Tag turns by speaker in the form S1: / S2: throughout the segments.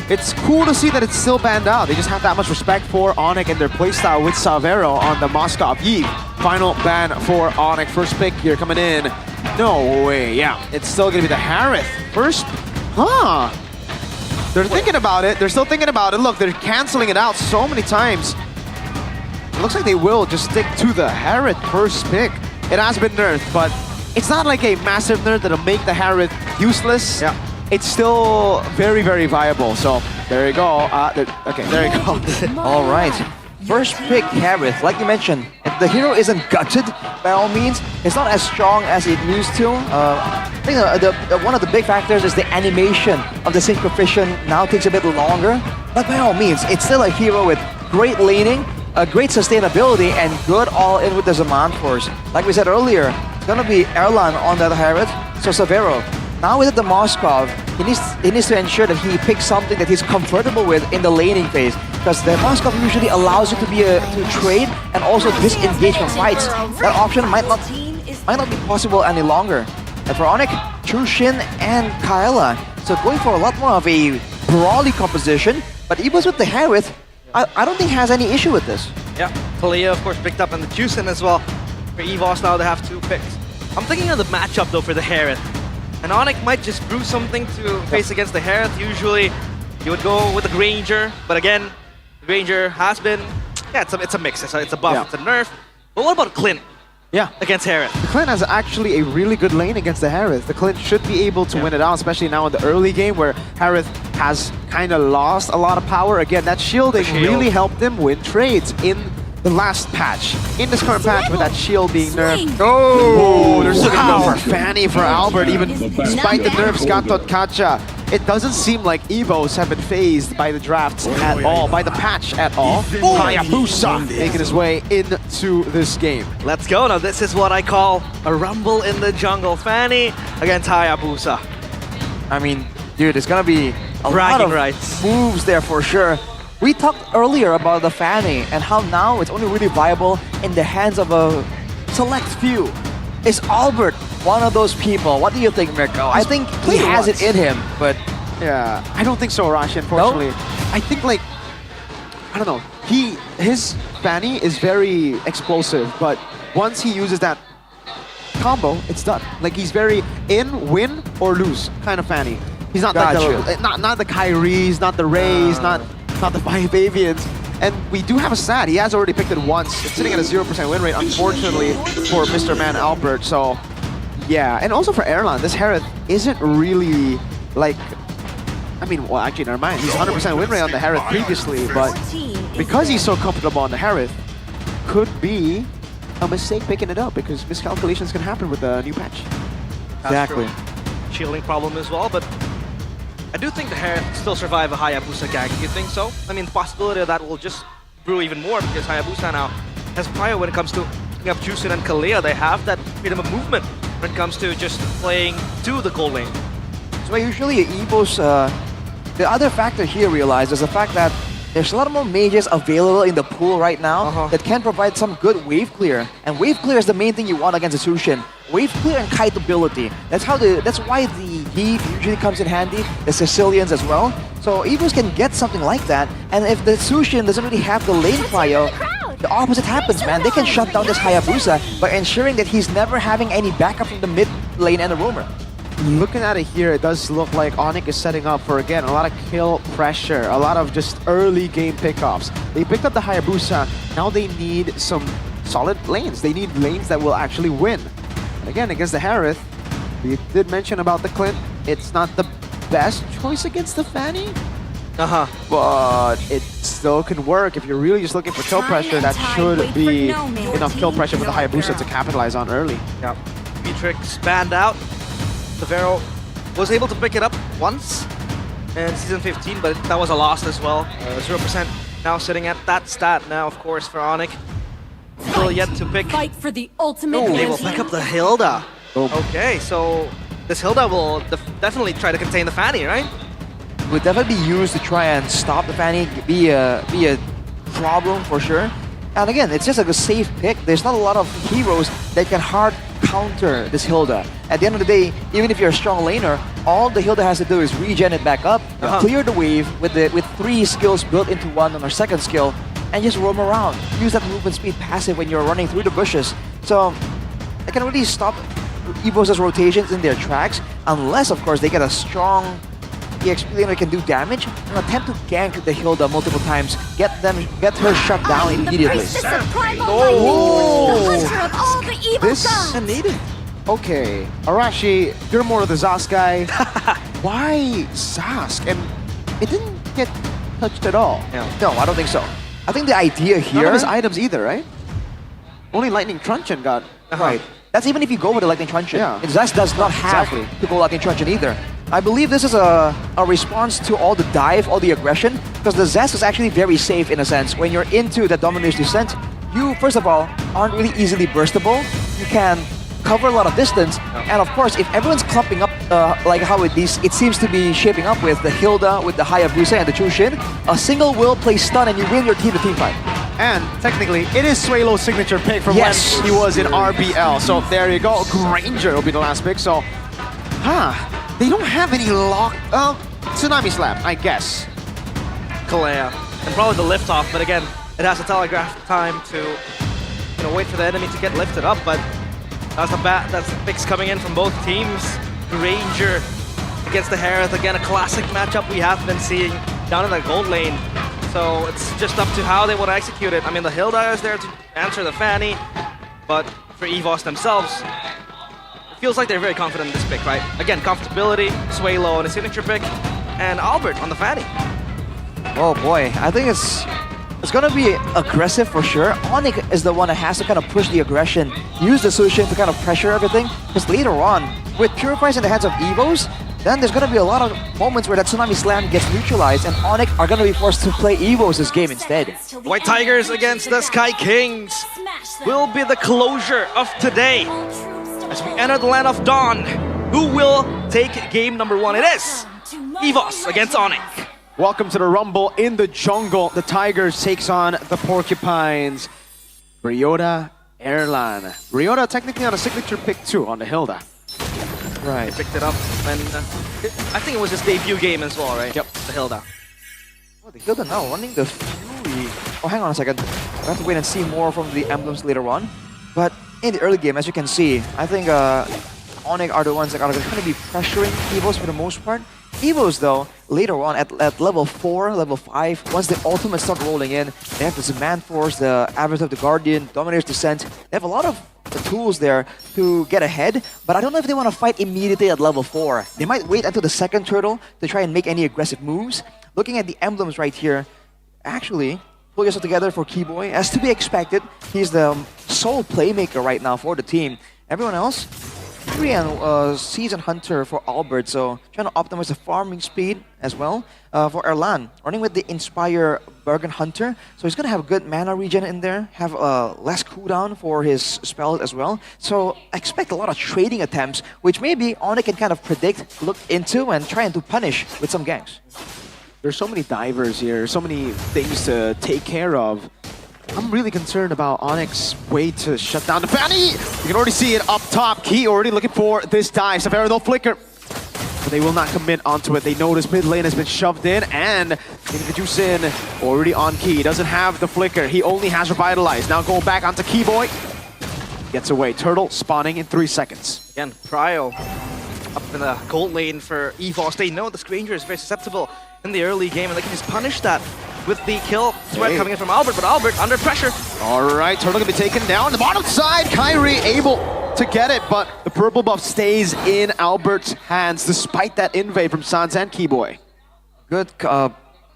S1: it's cool to see that it's still banned out. They just have that much respect for Onic and their playstyle with Savero on the Moskov Eve. Final ban for Onic. First pick here coming in. No way, yeah. It's still gonna be the Harith. First, They're thinking about it. They're still thinking about it. Look, they're canceling it out so many times. It looks like they will just stick to the Harith first pick. It has been nerfed, but it's not like a massive nerf that'll make the Harith useless. Yeah. It's still very, very viable. So there you go. Okay, there you go.
S2: All right. First pick Harith, like you mentioned, if the hero isn't gutted by all means, it's not as strong as it used to. I think one of the big factors is the animation of the Synchrovision now takes a bit longer. But by all means, it's still a hero with great laning, a great sustainability, and good all-in with the Zaman Force. Like we said earlier, it's gonna be Erlan on that Harith, so Savero. Now with the Moskov, he needs to ensure that he picks something that he's comfortable with in the laning phase, because the Moskov usually allows you to trade and also disengage from fights. That option might not be possible any longer. And for Onic, Chushin and Kaela, so going for a lot more of a brawly composition, but Evos with the Harith, I don't think has any issue with this.
S3: Yeah, Kalia of course picked up on the Chushin as well. For Evos now they have 2 picks. I'm thinking of the matchup though for the Harith. And Onic might just brew something to face against the Harith. Usually, you would go with the Granger, but again, the Granger has been, it's a mix. It's a buff, it's a nerf. But what about Clint?
S1: Yeah,
S3: against Harith.
S1: The Clint has actually a really good lane against the Harith. The Clint should be able to win it out, especially now in the early game where Harith has kind of lost a lot of power. Again, that shielding really helped him win trades in the last patch. In this current patch with that shield being nerfed. Oh, they're still gonna go for Fanny for Albert, even despite the nerfs Gatot Kacha. It doesn't seem like Evos have been phased by the drafts at all, by the patch at all. Hayabusa making his way into this game.
S3: Let's go now. This is what I call a rumble in the jungle. Fanny against Hayabusa.
S2: I mean, dude, it's gonna be a lot of moves there for sure. We talked earlier about the Fanny and how now it's only really viable in the hands of a select few. Is Albert one of those people? What do you think, Mirko? I think he has it in him, but...
S1: Yeah, I don't think so, Rashi, unfortunately. Nope. I think, like, I don't know, his Fanny is very explosive, but once he uses that combo, it's done. Like, he's very win or lose kind of Fanny. He's not like not the Kyries, not the Rays, not the 5 Avians. And we do have a stat. He has already picked it once. It's sitting at a 0% win rate, unfortunately, for Mr. Man Albert. So, yeah. And also for Erlan, this Harith isn't really, like... I mean, well, actually, never mind. He's 100% win rate on the Harith previously, but because he's so comfortable on the Harith, could be a mistake picking it up, because miscalculations can happen with the new patch.
S2: Exactly.
S3: Shielding problem as well, but... I do think the Harith still survive a Hayabusa gang. Do you think so? I mean, the possibility of that will just brew even more because Hayabusa now has prior when it comes to picking up Chushin and Kalia. They have that freedom of movement when it comes to just playing to the gold lane.
S2: So usually Evos, the other factor here realized is the fact that there's a lot more mages available in the pool right now that can provide some good wave clear. And wave clear is the main thing you want against a Chushin. Wave clear and kite ability. That's why the Heat usually comes in handy, the Sicilians as well. So Evos can get something like that, and if the Chushin doesn't really have the lane cryo, the opposite happens, man. They can shut down this Hayabusa by ensuring that he's never having any backup from the mid lane and the roamer.
S1: Looking at it here, it does look like Onic is setting up for, again, a lot of kill pressure, a lot of just early game pickoffs. They picked up the Hayabusa, now they need some solid lanes. They need lanes that will actually win. And again, against the Harith, we did mention about the Clint. It's not the best choice against the Fanny. But it still can work. If you're really just looking for kill pressure, that should be enough kill pressure for the Hayabusa to capitalize on early.
S3: Yeah. Beatrix banned out. Savero was able to pick it up once in Season 15, but that was a loss as well. 0% now sitting at that stat now, of course, for Onic. Still yet to pick.
S4: Fight for the ultimate.
S3: They will pick up the Hilda. Okay, so this Hilda will definitely try to contain the Fanny, right?
S2: Would definitely be used to try and stop the Fanny, be a problem for sure. And again, it's just like a safe pick. There's not a lot of heroes that can hard counter this Hilda. At the end of the day, even if you're a strong laner, all the Hilda has to do is regen it back up, clear the wave with 3 skills built into one on her second skill, and just roam around. Use that movement speed passive when you're running through the bushes. So it can really stop Evos' rotations in their tracks, unless of course they get a strong EXP laner that can do damage and attempt to gank the Hilda multiple times, get her shut down immediately.
S1: This
S3: I need it.
S1: okay, Arashi, you're more of the Zask guy. Why Zask? And it didn't get touched at all.
S2: No, I don't think so. I think the idea here...
S1: None of his items either, right? Only Lightning Truncheon got...
S2: Right. That's even if you go with the Lightning Truncheon.
S1: Yeah.
S2: Zest does not have to go Lightning Truncheon either. I believe this is a response to all the dive, all the aggression, because the Zest is actually very safe in a sense. When you're into the Domineer's Descent, you, first of all, aren't really easily burstable. You can cover a lot of distance, and of course, if everyone's clumping up like how it seems to be shaping up with the Hilda, with the Hayabusa and the Chushin, a single will play stun and you win your team-to-team fight.
S1: And technically, it is Suelo's signature pick from when he was in RBL. So there you go. Granger will be the last pick. So, they don't have any lock. Tsunami Slap, I guess.
S3: Kalea. And probably the lift off, but again, it has to telegraph time to wait for the enemy to get lifted up. But that's the picks coming in from both teams. Granger against the Hereth. Again, a classic matchup we have been seeing down in the gold lane. So it's just up to how they want to execute it. I mean, the Hilda is there to answer the Fanny, but for Evos themselves, it feels like they're very confident in this pick, right? Again, comfortability, Suelo on his signature pick, and Albert on the Fanny.
S2: Oh boy, I think it's gonna be aggressive for sure. Onic is the one that has to kind of push the aggression, use the Sushin to kind of pressure everything, because later on, with Purifies in the hands of Evos, then there's going to be a lot of moments where that Tsunami Slam gets neutralized and Onic are going to be forced to play Evos this game instead.
S3: White Tigers against the Sky Kings will be the closure of today. As we enter the land of Dawn, who will take game number 1? It is Evos against Onic.
S1: Welcome to the Rumble in the jungle. The Tigers takes on the Porcupines. Ryota, Erlan. Ryota technically on a signature pick too on the Hilda.
S3: Right. Picked it up when I think it was his debut game as well, right? Yep. The Hilda.
S2: Oh, the Hilda now running the Fury. Oh, hang on a second. We have to wait and see more from the emblems later on. But in the early game, as you can see, I think Onic are the ones that are going to be pressuring Evos for the most part. Evos, though, later on at level 4, level 5, once the ultimates start rolling in, they have the Man Force, the Average of the Guardian, Domineer's Descent. They have a lot of the tools there to get ahead, but I don't know if they want to fight immediately at level 4. They might wait until the second turtle to try and make any aggressive moves. Looking at the emblems right here, actually, pull yourself together for Keyboy. As to be expected, he's the sole playmaker right now for the team. Everyone else, Fury and Season Hunter for Albert, so trying to optimize the farming speed as well. For Erlan, running with the Inspire Bergen Hunter, so he's going to have good mana regen in there, have less cooldown for his spells as well. So expect a lot of trading attempts, which maybe Onic can kind of predict, look into, and try and to punish with some ganks.
S1: There's so many divers here, so many things to take care of. I'm really concerned about Onic's way to shut down the Fanny. You can already see it up top. Key already looking for this dive. Severo, no flicker. But they will not commit onto it. They know this mid lane has been shoved in, and getting the juice in already on Key. Doesn't have the flicker. He only has Revitalize. Now going back onto Keyboy. Gets away. Turtle spawning in 3 seconds.
S3: Again, Prio up in the gold lane for Evos. They know the Granger is very susceptible in the early game, and they can just punish that with the kill threat coming in from Albert, but Albert under pressure.
S1: All right, Turtle gonna be taken down. The bottom side, Kyrie able to get it, but the purple buff stays in Albert's hands despite that invade from Sans and Keyboy.
S2: Good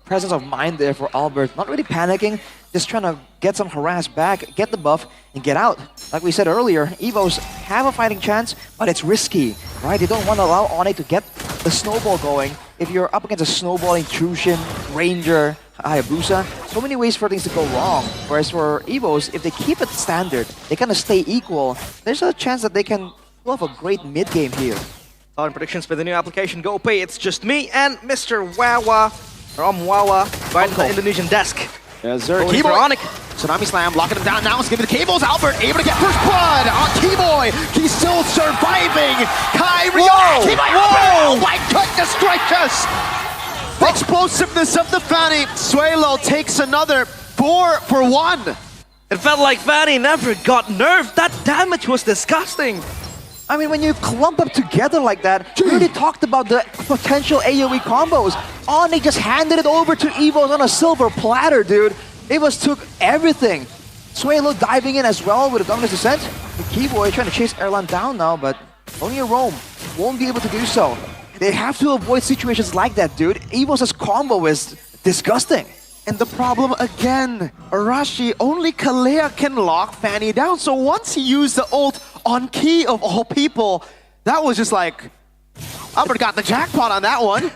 S2: presence of mind there for Albert. Not really panicking, just trying to get some harass back, get the buff, and get out. Like we said earlier, Evos have a fighting chance, but it's risky, right? They don't want to allow Onic to get the snowball going. If you're up against a snowballing Trushin, Ranger, Hayabusa, so many ways for things to go wrong. Whereas for Evos, if they keep it standard, they kind of stay equal, there's a chance that they can pull off a great mid-game here.
S3: On predictions for the new application GoPay, it's just me and Mr. Wawa, or Wawa, right on the Indonesian desk.
S1: Yes, sir.
S3: Going for
S1: Keyboy.
S3: Onic.
S1: Tsunami Slam, locking him down now. It's giving the cables. Albert able to get first blood on Keyboy. He's still surviving. Kyrie.
S2: Whoa!
S1: Keyboy.
S2: Whoa!
S1: Oh my goodness gracious! The explosiveness of the Fanny. Suelo takes another 4 for 1.
S3: It felt like Fanny never got nerfed. That damage was disgusting.
S2: I mean, when you clump up together like that, we already talked about the potential AoE combos. Onic just handed it over to Evos on a silver platter, dude. Evos took everything. Suelo diving in as well with a Dominus Descent. The Keyboy trying to chase Erlan down now, but only a Roam won't be able to do so. They have to avoid situations like that, dude. Evos' combo is disgusting.
S1: And the problem again, Arashi, only Kalea can lock Fanny down. So once he used the ult on Key of all people, that was just like, Albert got the jackpot on that one.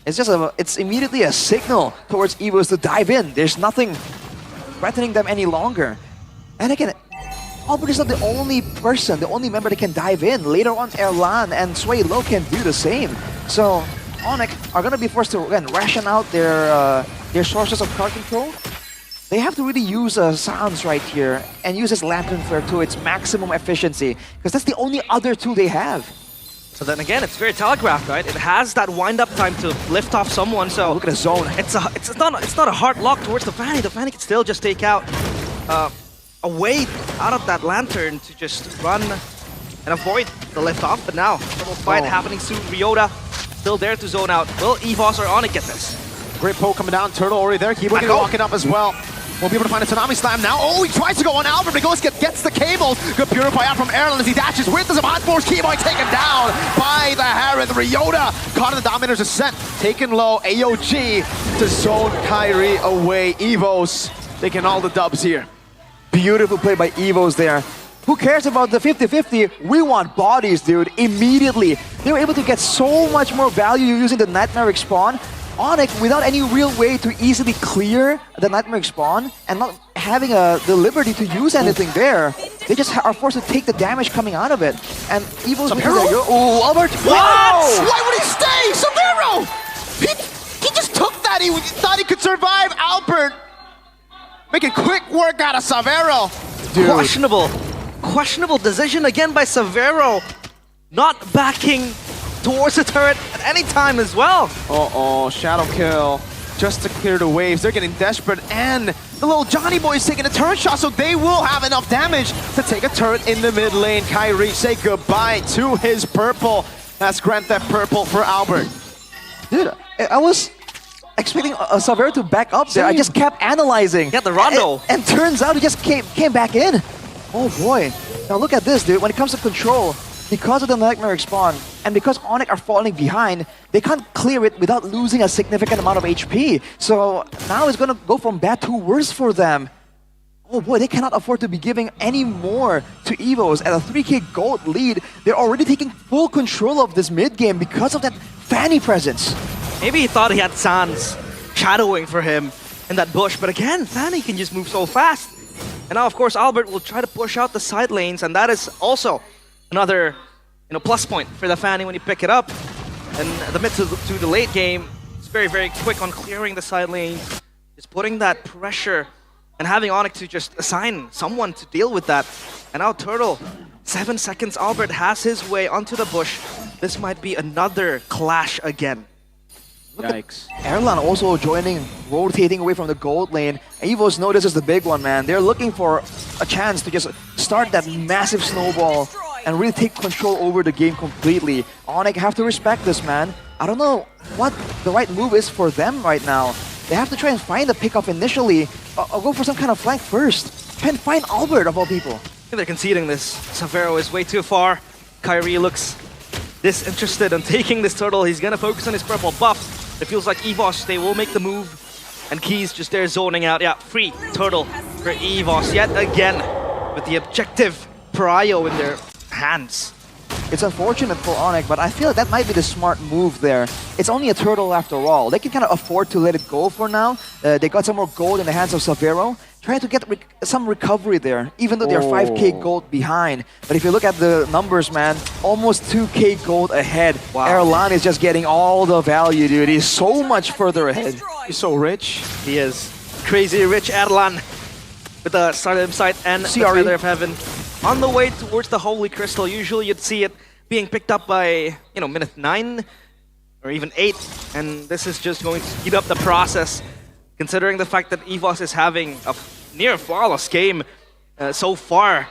S2: It's immediately a signal towards Evos to dive in. There's nothing threatening them any longer. And again, Albert is not the only person, the only member that can dive in. Later on, Erlan and Suelo can do the same. So Onic are going to be forced to again ration out their sources of card control. They have to really use Sans right here and use his Lantern Flare to its maximum efficiency, because that's the only other tool they have.
S3: So then again, it's very telegraphed, right? It has that wind-up time to lift off someone, so...
S2: Look at the zone.
S3: It's not a hard lock towards the Fanny. The Fanny can still just take out a way out of that Lantern to just run and avoid the lift off. But now, double fight happening soon. Ryota still there to zone out. Will Evos or Onic get this?
S1: Great poke coming down, Turtle already there. Keyboard can lock it up as well. Won't be able to find a Tsunami Slam now. Oh, he tries to go on Albert, but goes gets the cables. Good Purify out from Erlen as he dashes with some hot force. Keyboy taken down by the Harith. Ryota caught in the Dominator's Ascent. Taken low, AOG to zone Kyrie away. Evos taking all the dubs here.
S2: Beautiful play by Evos there. Who cares about the 50-50? We want bodies, dude, immediately. They were able to get so much more value using the Nightmare Spawn. Onic, without any real way to easily clear the Nightmare Spawn and not having the liberty to use anything there, they just are forced to take the damage coming out of it. And Evos... Oh, Albert!
S1: What? Why would he stay? Severo! He just took that. He thought he could survive. Albert making quick work out of Severo.
S3: Dude. Questionable decision again by Severo. Not backing towards the turret at any time as well.
S1: Uh-oh, Shadow Kill just to clear the waves. They're getting desperate, and the little Johnny boy is taking a turret shot, so they will have enough damage to take a turret in the mid lane. Kyrie say goodbye to his purple. That's Grand Theft Purple for Albert.
S2: Dude, I was expecting Severo to back up there. I just kept analyzing.
S3: Get the rondo.
S2: And turns out he just came back in. Oh boy. Now look at this, dude. When it comes to control, because of the Nightmare Spawn, and because Onic are falling behind, they can't clear it without losing a significant amount of HP. So now it's gonna go from bad to worse for them. Oh boy, they cannot afford to be giving any more to Evos. At a 3k gold lead, they're already taking full control of this mid game because of that Fanny presence.
S3: Maybe he thought he had Sans shadowing for him in that bush, but again, Fanny can just move so fast. And now, of course, Albert will try to push out the side lanes, and that is also another plus point for the Fanny when you pick it up. And the mid to the late game, it's very, very quick on clearing the side lane, just putting that pressure and having Onic to just assign someone to deal with that. And now Turtle, 7 seconds, Albert has his way onto the bush. This might be another clash again.
S1: Yikes.
S2: Erlan also joining, rotating away from the gold lane. Evos know this is the big one, man. They're looking for a chance to just start that massive snowball and really take control over the game completely. Onic have to respect this, man. I don't know what the right move is for them right now. They have to try and find the pickup initially, or go for some kind of flank first. Try and find Albert, of all people.
S3: They're conceding this. Severo is way too far. Kyrie looks disinterested in taking this turtle. He's gonna focus on his purple buff. It feels like Evos, they will make the move. And Key's just there zoning out. Yeah, free turtle for Evos yet again with the objective prio in their hands.
S2: It's unfortunate for Onic, but I feel like that might be the smart move there. It's only a turtle after all. They can kind of afford to let it go for now. They got some more gold in the hands of Severo. Trying to get some recovery there, even though they're 5k gold behind. But if you look at the numbers, man, almost 2k gold ahead.
S3: Wow.
S2: Erlan is just getting all the value, dude. He's so much further ahead.
S1: He's so rich.
S3: He is. Crazy Rich Erlan with the Stardom Sight and the
S2: CRE.
S3: Feather of Heaven. On the way towards the Holy Crystal, usually you'd see it being picked up by, minute 9 or even 8. And this is just going to speed up the process, considering the fact that Evos is having a near flawless game so far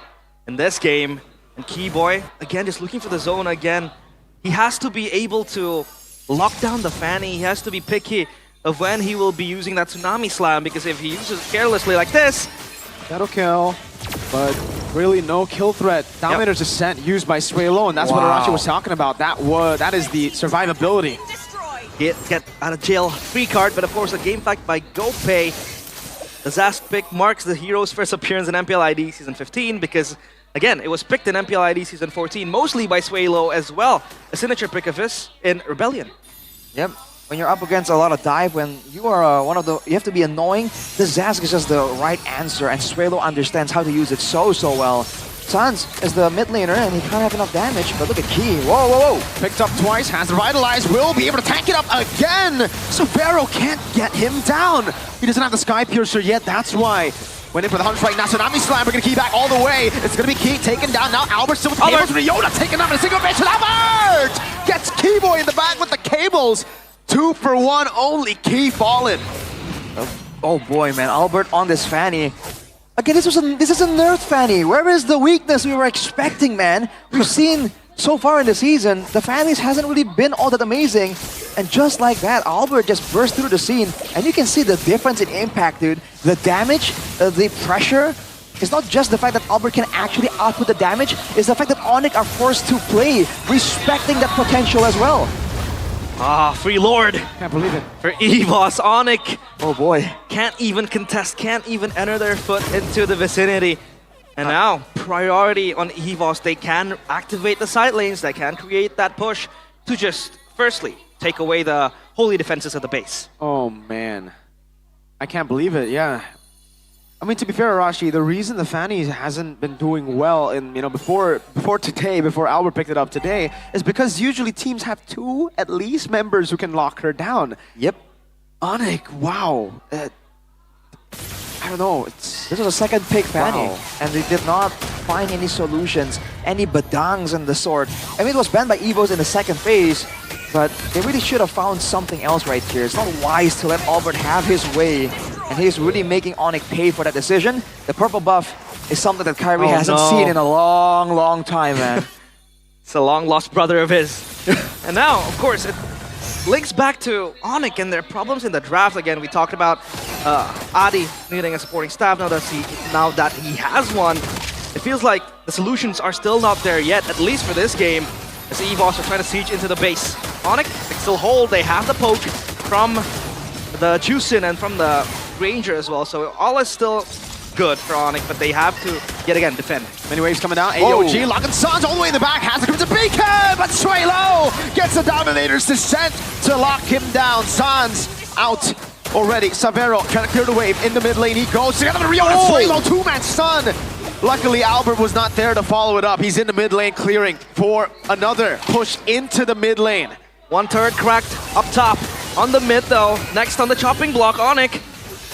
S3: in this game. And Keyboy, again, just looking for the zone again. He has to be able to lock down the Fanny. He has to be picky of when he will be using that Tsunami Slam, because if he uses it carelessly like this...
S1: That'll kill, but really no kill threat. Dominator's Ascent used by Suelo, and that's what Arashi was talking about. That is the survivability.
S3: Get out of jail free card, but of course a game fact by GoPay. The Zast pick marks the hero's first appearance in MPLID Season 15 because, again, it was picked in MPLID Season 14, mostly by Suelo as well. A signature pick of his in Rebellion.
S2: Yep. When you're up against a lot of dive, when you are you have to be annoying, the Zazk is just the right answer, and Suelo understands how to use it so well. Sans is the mid laner, and he can't have enough damage, but look at Key. Whoa.
S1: Picked up twice, has Revitalize, will be able to tank it up again! So Vero can't get him down! He doesn't have the Sky Piercer yet, that's why. Went in for the Hunter Strike, now Tsunami Slam, we're gonna Key back all the way. It's gonna be Key taken down, now Albert still with the cables, Ryota taken up in a single bitch, and Albert! Gets Keyboy in the back with the cables! 2 for 1 only, Key fallen.
S2: Oh boy, man, Albert on this Fanny. Again, this is a nerf Fanny. Where is the weakness we were expecting, man? We've seen so far in the season, the Fannies hasn't really been all that amazing. And just like that, Albert just burst through the scene. And you can see the difference in impact, dude. The damage, the pressure. It's not just the fact that Albert can actually output the damage, it's the fact that Onic are forced to play, respecting that potential as well.
S3: Free Lord.
S1: Can't believe it.
S3: For Evos, Onic.
S2: Oh boy.
S3: Can't even contest, can't even enter their foot into the vicinity. And now, priority on Evos. They can activate the side lanes, they can create that push to just, firstly, take away the holy defenses of the base.
S1: Oh man. I can't believe it, yeah. I mean, to be fair, Arashi, the reason the Fanny hasn't been doing well in, before Albert picked it up today, is because usually teams have 2 at least members who can lock her down.
S2: Yep.
S1: Onic, wow. I don't know.
S2: This was a second pick Fanny, and they did not find any solutions, any badangs in the sword. I mean, it was banned by Evos in the second phase, but they really should have found something else right here. It's not wise to let Albert have his way, and he's really making Onic pay for that decision. The purple buff is something that Kyrie hasn't seen in a long time, man.
S3: It's a long-lost brother of his. And now, of course, it links back to Onic and their problems in the draft. Again, we talked about Adi needing a supporting staff. Now that he has one, it feels like the solutions are still not there yet, at least for this game, as the Evos are trying to siege into the base. Onic, they still hold, they have the poke from the Juicin and from the Ranger as well, so all is still good for Onic, but they have to, yet again, defend.
S1: Many waves coming down, AOG locking Sans all the way in the back, has to come to Beacon, but Suelo gets the Dominator's Descent to lock him down. Sans out already, Savero trying to clear the wave in the mid lane, he goes together with Ryota, Suelo, 2-man stun! Luckily, Albert was not there to follow it up. He's in the mid lane clearing for another push into the mid lane.
S3: One turret cracked up top. On the mid though, next on the chopping block, Onic.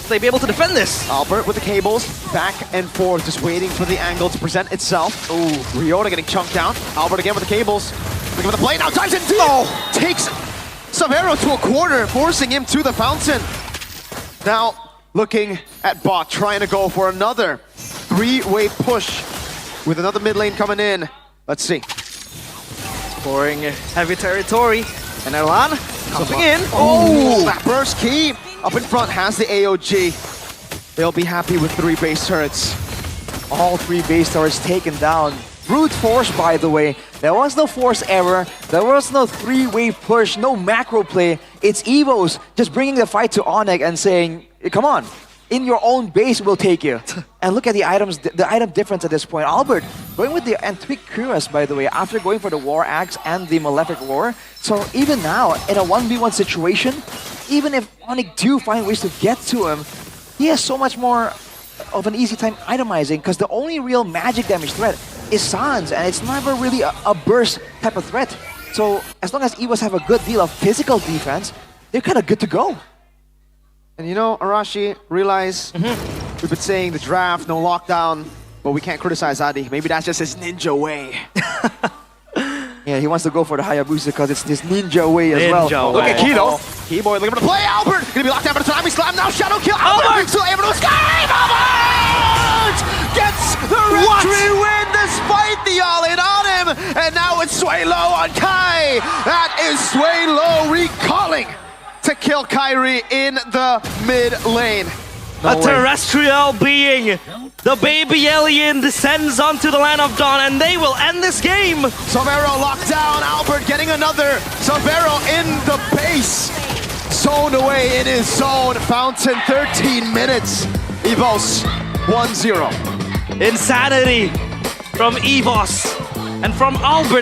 S3: They be able to defend this.
S1: Albert with the cables, back and forth, just waiting for the angle to present itself. Oh, Ryota getting chunked down. Albert again with the cables. Looking for the play now, dives in deep! Takes Savero to a corner, forcing him to the fountain. Now, looking at bot, trying to go for another 3-wave push with another mid lane coming in. Let's see.
S3: Exploring heavy territory. And Erlan coming in.
S1: Oh, that burst Key up in front has the AOG. They'll be happy with 3 base turrets.
S2: All 3 base turrets taken down. Brute force, by the way. There was no force error. There was no 3-wave push, no macro play. It's Evos just bringing the fight to Onic and saying, come on, in your own base we'll take you. And look at the items, the item difference at this point. Albert going with the Antwic Cuirass, by the way, after going for the War Axe and the Malefic Roar. So even now, in a 1v1 situation, even if Onic do find ways to get to him, he has so much more of an easy time itemizing, because the only real magic damage threat is Sans, and it's never really a burst type of threat. So as long as Evos have a good deal of physical defense, they're kind of good to go.
S1: And you know, Arashi, realize we've been saying the draft, no lockdown, but we can't criticize Adi. Maybe that's just his ninja way.
S2: Yeah, he wants to go for the Hayabusa because it's his ninja way as well.
S3: Ninja
S1: Look
S3: way.
S1: at Kido. Keyboy looking for the play. Albert gonna be locked down by the time he slam. Now Shadow kill. Albert still able to escape. Albert gets the victory win despite the all-in on him. And now it's Sway Low on Kai. That is Sway Low recalling to kill Kyrie in the mid lane.
S3: A terrestrial being, the baby alien descends onto the land of Dawn, and they will end this game.
S1: Savero locked down, Albert getting another. Savero in the base. Zoned away in his zone. Fountain 13 minutes. Evos 1-0.
S3: Insanity from Evos and from Albert.